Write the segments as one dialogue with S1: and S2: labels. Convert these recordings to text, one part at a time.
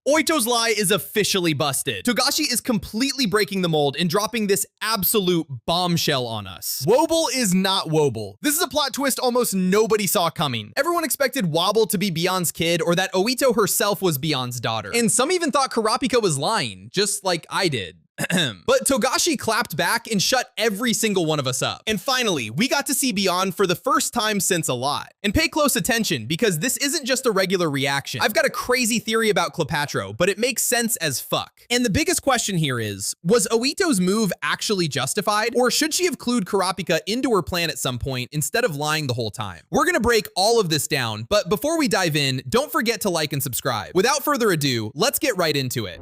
S1: Oito's lie is officially busted. Togashi is completely breaking the mold and dropping this absolute bombshell on us. Wobble is not Wobble. This is a plot twist almost nobody saw coming. Everyone expected Wobble to be Beyond's kid or that Oito herself was Beyond's daughter. And some even thought Kurapika was lying, just like I did. But Togashi clapped back and shut every single one of us up. And finally, we got to see Beyond for the first time since a lot. And pay close attention, because this isn't just a regular reaction. I've got a crazy theory about Cleopatra, but it makes sense as fuck. And the biggest question here is, was Oito's move actually justified? Or should she have clued Kurapika into her plan at some point instead of lying the whole time? We're gonna break all of this down, but before we dive in, don't forget to like and subscribe. Without further ado, let's get right into it.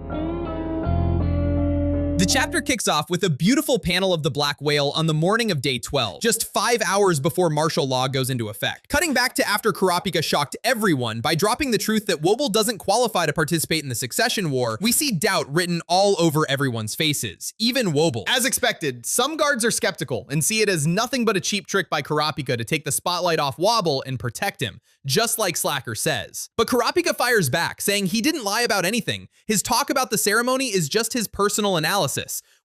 S1: The chapter kicks off with a beautiful panel of the black whale on the morning of day 12, just 5 hours before martial law goes into effect. Cutting back to after Kurapika shocked everyone by dropping the truth that Wobble doesn't qualify to participate in the succession war, we see doubt written all over everyone's faces, even Wobble. As expected, some guards are skeptical and see it as nothing but a cheap trick by Kurapika to take the spotlight off Wobble and protect him, just like Slacker says. But Kurapika fires back, saying he didn't lie about anything. His talk about the ceremony is just his personal analysis,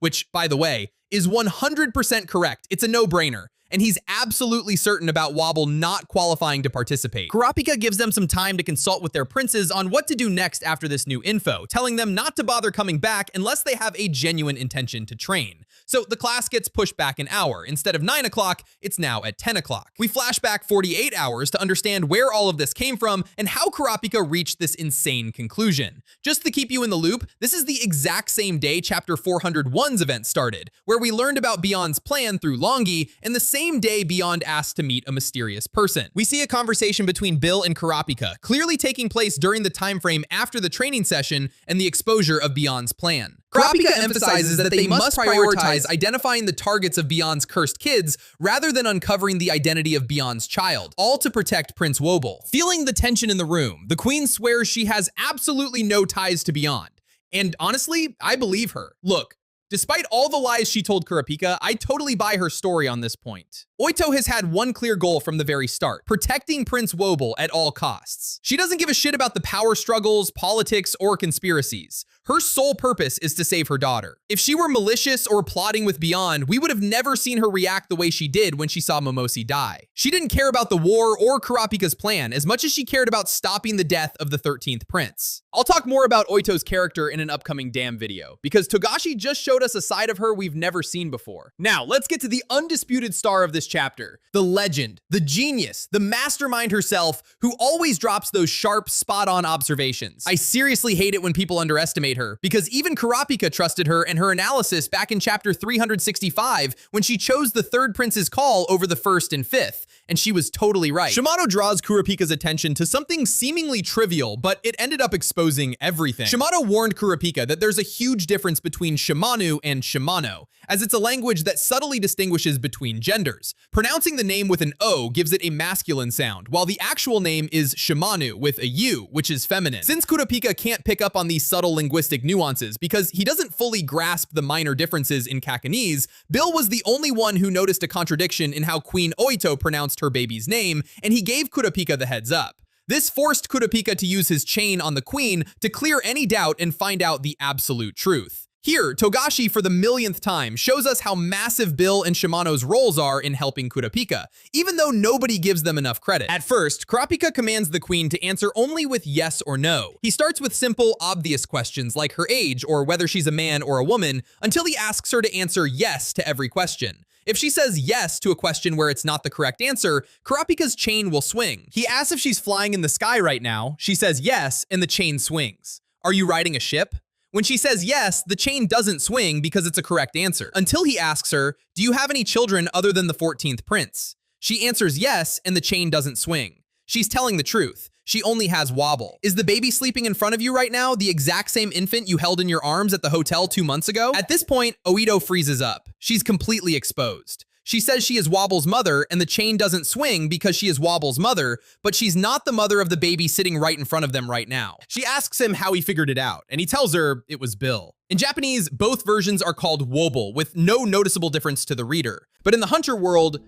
S1: which, by the way, is 100% correct. It's a no-brainer. And he's absolutely certain about Wobble not qualifying to participate. Kurapika gives them some time to consult with their princes on what to do next after this new info, telling them not to bother coming back unless they have a genuine intention to train. So the class gets pushed back an hour. Instead of 9 o'clock, it's now at 10 o'clock. We flash back 48 hours to understand where all of this came from and how Kurapika reached this insane conclusion. Just to keep you in the loop, this is the exact same day Chapter 401's event started, where we learned about Beyond's plan through Longi, and the same day Beyond asked to meet a mysterious person. We see a conversation between Bill and Kurapika, clearly taking place during the time frame after the training session and the exposure of Beyond's plan. Kurapika emphasizes that they must prioritize identifying the targets of Beyond's cursed kids rather than uncovering the identity of Beyond's child, all to protect Prince Wobble. Feeling the tension in the room, the Queen swears she has absolutely no ties to Beyond. And honestly, I believe her. Look, despite all the lies she told Kurapika, I totally buy her story on this point. Oito has had one clear goal from the very start: protecting Prince Wobble at all costs. She doesn't give a shit about the power struggles, politics, or conspiracies. Her sole purpose is to save her daughter. If she were malicious or plotting with Beyond, we would have never seen her react the way she did when she saw Momosi die. She didn't care about the war or Kurapika's plan as much as she cared about stopping the death of the 13th prince. I'll talk more about Oito's character in an upcoming Damn video, because Togashi just showed us a side of her we've never seen before. Now, let's get to the undisputed star of this chapter, the legend, the genius, the mastermind herself, who always drops those sharp, spot-on observations. I seriously hate it when people underestimate her, because even Kurapika trusted her and her analysis back in chapter 365 when she chose the third prince's call over the first and fifth, and she was totally right. Shimano draws Kurapika's attention to something seemingly trivial, but it ended up exposing everything. Shimano warned Kurapika that there's a huge difference between Shimanu and Shimano, as it's a language that subtly distinguishes between genders. Pronouncing the name with an O gives it a masculine sound, while the actual name is Shimanu with a U, which is feminine. Since Kurapika can't pick up on these subtle linguistic nuances because he doesn't fully grasp the minor differences in Kakanese, Bill was the only one who noticed a contradiction in how Queen Oito pronounced her baby's name, and he gave Kurapika the heads up. This forced Kurapika to use his chain on the queen to clear any doubt and find out the absolute truth. Here, Togashi, for the millionth time, shows us how massive Bill and Shimano's roles are in helping Kurapika, even though nobody gives them enough credit. At first, Kurapika commands the queen to answer only with yes or no. He starts with simple, obvious questions like her age or whether she's a man or a woman, until he asks her to answer yes to every question. If she says yes to a question where it's not the correct answer, Kurapika's chain will swing. He asks if she's flying in the sky right now. She says yes, and the chain swings. Are you riding a ship? When she says yes, the chain doesn't swing because it's a correct answer, until he asks her, do you have any children other than the 14th prince? She answers yes, and the chain doesn't swing. She's telling the truth. She only has Wobble. Is the baby sleeping in front of you right now the exact same infant you held in your arms at the hotel 2 months ago? At this point, Oito freezes up. She's completely exposed. She says she is Wobble's mother, and the chain doesn't swing because she is Wobble's mother, but she's not the mother of the baby sitting right in front of them right now. She asks him how he figured it out, and he tells her it was Bill. In Japanese, both versions are called Wobble, with no noticeable difference to the reader. But in the Hunter world,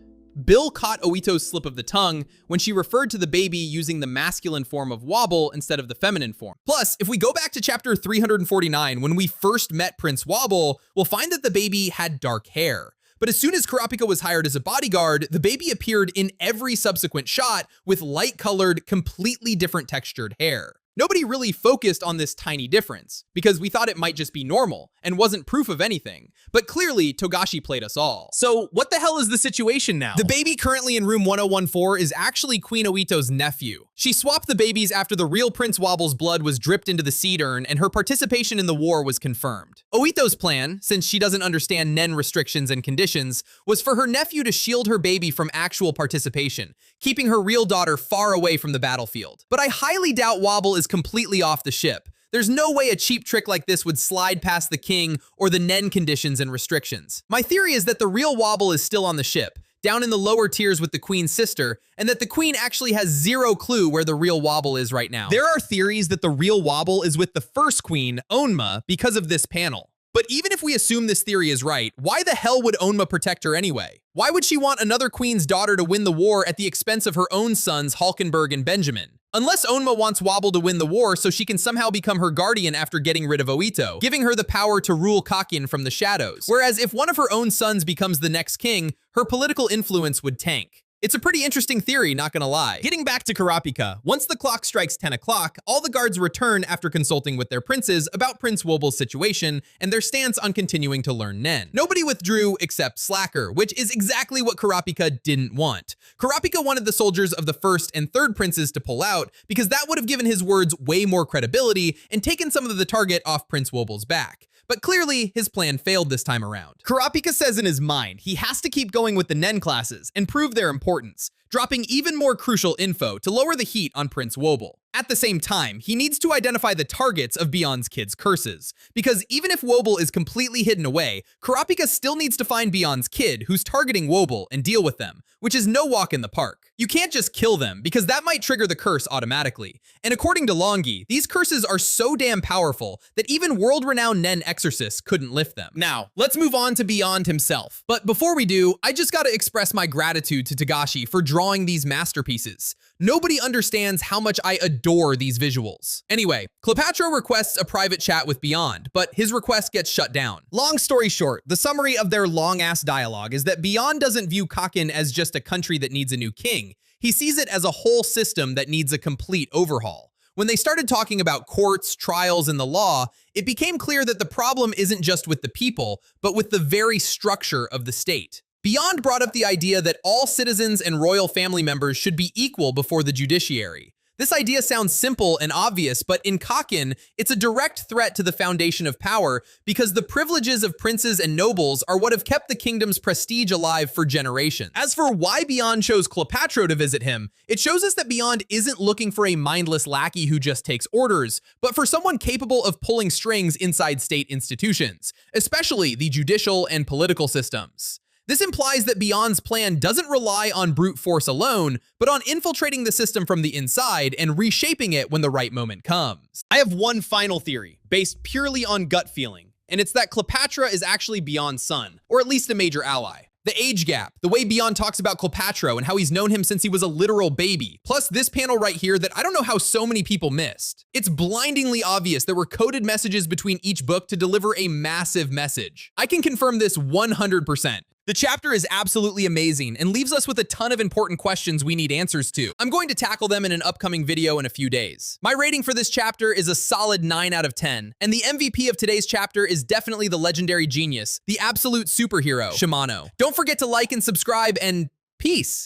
S1: Bill caught Oito's slip of the tongue when she referred to the baby using the masculine form of Wobble instead of the feminine form. Plus, if we go back to chapter 349, when we first met Prince Wobble, we'll find that the baby had dark hair. But as soon as Kurapika was hired as a bodyguard, the baby appeared in every subsequent shot with light-colored, completely different textured hair. Nobody really focused on this tiny difference, because we thought it might just be normal and wasn't proof of anything. But clearly, Togashi played us all. So what the hell is the situation now? The baby currently in room 1014 is actually Queen Oito's nephew. She swapped the babies after the real Prince Wobble's blood was dripped into the seed urn and her participation in the war was confirmed. Oito's plan, since she doesn't understand Nen restrictions and conditions, was for her nephew to shield her baby from actual participation, keeping her real daughter far away from the battlefield. But I highly doubt Wobble is completely off the ship. There's no way a cheap trick like this would slide past the king or the Nen conditions and restrictions. My theory is that the real Wobble is still on the ship, down in the lower tiers with the queen's sister, and that the queen actually has zero clue where the real Wobble is right now. There are theories that the real Wobble is with the first queen, Onma, because of this panel. But even if we assume this theory is right, why the hell would Onma protect her anyway? Why would she want another queen's daughter to win the war at the expense of her own sons, Halkenberg and Benjamin? Unless Onma wants Wobble to win the war so she can somehow become her guardian after getting rid of Oito, giving her the power to rule Kakin from the shadows. Whereas if one of her own sons becomes the next king, her political influence would tank. It's a pretty interesting theory, not gonna lie. Getting back to Kurapika, once the clock strikes 10 o'clock, all the guards return after consulting with their princes about Prince Wobble's situation and their stance on continuing to learn Nen. Nobody withdrew except Slacker, which is exactly what Kurapika didn't want. Kurapika wanted the soldiers of the first and third princes to pull out because that would have given his words way more credibility and taken some of the target off Prince Wobble's back. But clearly, his plan failed this time around. Kurapika says in his mind he has to keep going with the Nen classes and prove their importance, dropping even more crucial info to lower the heat on Prince Wobble. At the same time, he needs to identify the targets of Bion's kids' curses, because even if Wobble is completely hidden away, Kurapika still needs to find Bion's kid who's targeting Wobble and deal with them, which is no walk in the park. You can't just kill them, because that might trigger the curse automatically. And according to Longi, these curses are so damn powerful that even world-renowned Nen exorcists couldn't lift them. Now, let's move on to Beyond himself. But before we do, I just gotta express my gratitude to Togashi for drawing these masterpieces. Nobody understands how much I adore these visuals. Anyway, Cleopatra requests a private chat with Beyond, but his request gets shut down. Long story short, the summary of their long-ass dialogue is that Beyond doesn't view Kakin as just a country that needs a new king. He sees it as a whole system that needs a complete overhaul. When they started talking about courts, trials, and the law, it became clear that the problem isn't just with the people, but with the very structure of the state. Beyond brought up the idea that all citizens and royal family members should be equal before the judiciary. This idea sounds simple and obvious, but in Kakin, it's a direct threat to the foundation of power because the privileges of princes and nobles are what have kept the kingdom's prestige alive for generations. As for why Beyond chose Cleopatra to visit him, it shows us that Beyond isn't looking for a mindless lackey who just takes orders, but for someone capable of pulling strings inside state institutions, especially the judicial and political systems. This implies that Beyond's plan doesn't rely on brute force alone, but on infiltrating the system from the inside and reshaping it when the right moment comes. I have one final theory, based purely on gut feeling, and it's that Cleopatra is actually Beyond's son, or at least a major ally. The age gap, the way Beyond talks about Cleopatra and how he's known him since he was a literal baby, plus this panel right here that I don't know how so many people missed. It's blindingly obvious there were coded messages between each book to deliver a massive message. I can confirm this 100%. The chapter is absolutely amazing and leaves us with a ton of important questions we need answers to. I'm going to tackle them in an upcoming video in a few days. My rating for this chapter is a solid 9 out of 10, and the MVP of today's chapter is definitely the legendary genius, the absolute superhero, Shimano. Don't forget to like and subscribe, and peace.